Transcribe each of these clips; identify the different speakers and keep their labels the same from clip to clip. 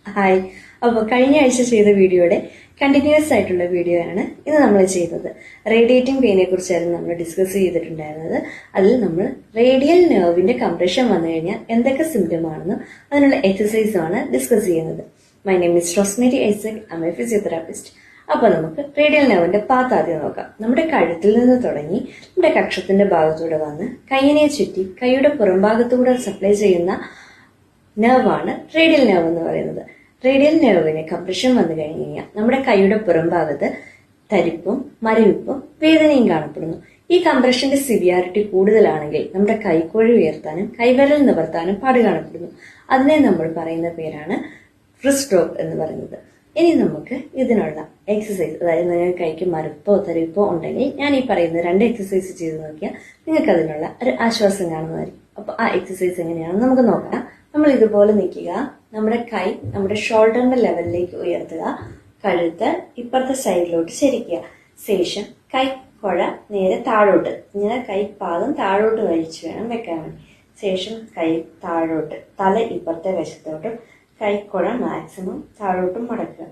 Speaker 1: Hi. അപ്പോൾ കഴിഞ്ഞ ആഴ്ച ചെയ്ത വീഡിയോയുടെ കണ്ടിന്യൂസ് ആയിട്ടുള്ള വീഡിയോ ആണ് ഇന്ന് നമ്മൾ ചെയ്തത്. റേഡിയേറ്റിംഗ് പെയിനെ കുറിച്ചായിരുന്നു നമ്മൾ ഡിസ്കസ് ചെയ്തിട്ടുണ്ടായിരുന്നത്. അതിൽ നമ്മൾ റേഡിയൽ നെർവിന്റെ കംപ്രഷൻ വന്നു കഴിഞ്ഞാൽ എന്തൊക്കെ സിംറ്റം ആണെന്നും അതിനുള്ള എക്സസൈസുമാണ് ഡിസ്കസ് ചെയ്യുന്നത്. My name is Rosemary Isaac. I M A physiotherapist. അപ്പോൾ നമുക്ക് റേഡിയൽ നെർവിന്റെ പാത്ത് ആദ്യം നോക്കാം. നമ്മുടെ കഴുത്തിൽ നിന്ന് തുടങ്ങി നമ്മുടെ കക്ഷത്തിന്റെ ഭാഗത്തൂടെ വന്ന് കൈയിനെ ചുറ്റി കൈയുടെ പുറംഭാഗത്തൂടെ സപ്ലൈ ചെയ്യുന്ന നെർവാണ് റേഡിയൽ നെർവ് എന്ന് പറയുന്നത്. റേഡിയൽ നെർവിന് കംപ്രഷൻ വന്നു കഴിഞ്ഞ് കഴിഞ്ഞാൽ നമ്മുടെ കൈയുടെ പുറംഭാഗത്ത് തരിപ്പും മരവിപ്പും വേദനയും കാണപ്പെടുന്നു. ഈ കംപ്രഷന്റെ സിവിയാരിറ്റി കൂടുതലാണെങ്കിൽ നമ്മുടെ കൈക്കുഴി ഉയർത്താനും കൈവിരൽ നിവർത്താനും പാട് കാണപ്പെടുന്നു. അതിനെ നമ്മൾ പറയുന്ന പേരാണ് റിസ്റ്റ് ലോക്ക് എന്ന് പറയുന്നത്. ഇനി നമുക്ക് ഇതിനുള്ള എക്സസൈസ്, അതായത് നിങ്ങൾ കൈക്ക് മരപ്പോ തരിപ്പോ ഉണ്ടെങ്കിൽ ഞാൻ ഈ പറയുന്ന 2 എക്സസൈസ് ചെയ്ത് നോക്കിയാൽ നിങ്ങൾക്ക് അതിനുള്ള ഒരു ആശ്വാസം കാണുന്നതായിരിക്കും. അപ്പൊ ആ എക്സസൈസ് എങ്ങനെയാണെന്ന് നമുക്ക് നോക്കാം. നമ്മൾ ഇതുപോലെ നിൽക്കുക, നമ്മുടെ കൈ നമ്മുടെ ഷോൾഡറിന്റെ ലെവലിലേക്ക് ഉയർത്തുക, കഴുത്ത് ഇപ്പുറത്തെ സൈഡിലോട്ട് ചരിക്കുക. ശേഷം കൈ കുഴ നേരെ താഴോട്ട്, ഇങ്ങനെ കൈ പാദം താഴോട്ട് വലിച്ചു വേണം വെക്കാൻ വേണ്ടി. ശേഷം കൈ താഴോട്ട്, തല ഇപ്പുറത്തെ വശത്തോട്ടും കൈക്കുഴ മാക്സിമം താഴോട്ടും മടക്കുക.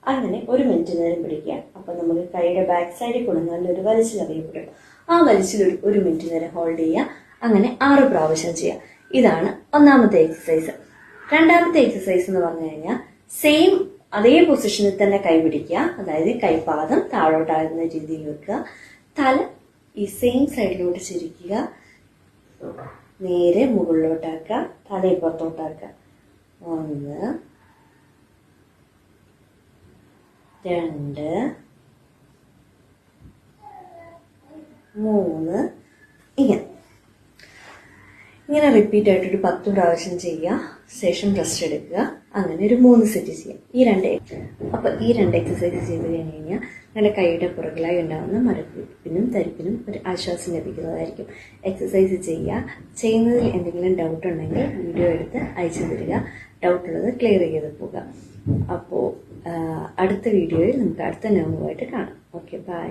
Speaker 1: അങ്ങനെ 1 മിനിറ്റ് നേരം പിടിക്കുക. അപ്പൊ നമുക്ക് കൈയുടെ ബാക്ക് സൈഡിൽ കൂടെ നല്ലൊരു വലിച്ചിൽ അറിയപ്പെടും. ആ വലിച്ചിൽ 1 മിനിറ്റ് നേരം ഹോൾഡ് ചെയ്യുക. അങ്ങനെ 6 പ്രാവശ്യം ചെയ്യുക. ഇതാണ് ഒന്നാമത്തെ എക്സസൈസ്. രണ്ടാമത്തെ എക്സസൈസ് എന്ന് പറഞ്ഞു കഴിഞ്ഞാൽ സെയിം അതേ പൊസിഷനിൽ തന്നെ കൈ പിടിക്കുക, അതായത് കൈപാദം താഴോട്ടാകുന്ന രീതിയിൽ വെക്കുക, തല ഈ സെയിം സൈഡിലോട്ട് ചിരിക്കുക, നേരെ മുകളിലോട്ടാക്കുക, തല ഇപ്പുറത്തോട്ടാക്കുക. 1 2 3 ഇങ്ങനെ റിപ്പീറ്റ് ആയിട്ട് ഒരു 10 പ്രാവശ്യം ചെയ്യുക. ശേഷം റെസ്റ്റ് എടുക്കുക. അങ്ങനെ ഒരു 3 സെറ്റ് ചെയ്യാം. ഈ 2 എക്സസൈസ് ചെയ്ത് കഴിഞ്ഞ് കഴിഞ്ഞാൽ നിങ്ങളുടെ കൈയുടെ പുറകിലായി ഉണ്ടാകുന്ന മരപ്പിനും തരിപ്പിനും ഒരു ആശ്വാസം ലഭിക്കുന്നതായിരിക്കും. എക്സസൈസ് ചെയ്യുന്നതിൽ എന്തെങ്കിലും ഡൗട്ട് ഉണ്ടെങ്കിൽ വീഡിയോ എടുത്ത് അയച്ചു തരിക. ഡൗട്ടുള്ളത് ക്ലിയർ ചെയ്ത് പോകുക. അപ്പോൾ അടുത്ത വീഡിയോയിൽ നമുക്ക് അടുത്ത നെർവുമായിട്ട് കാണാം. Okay, by.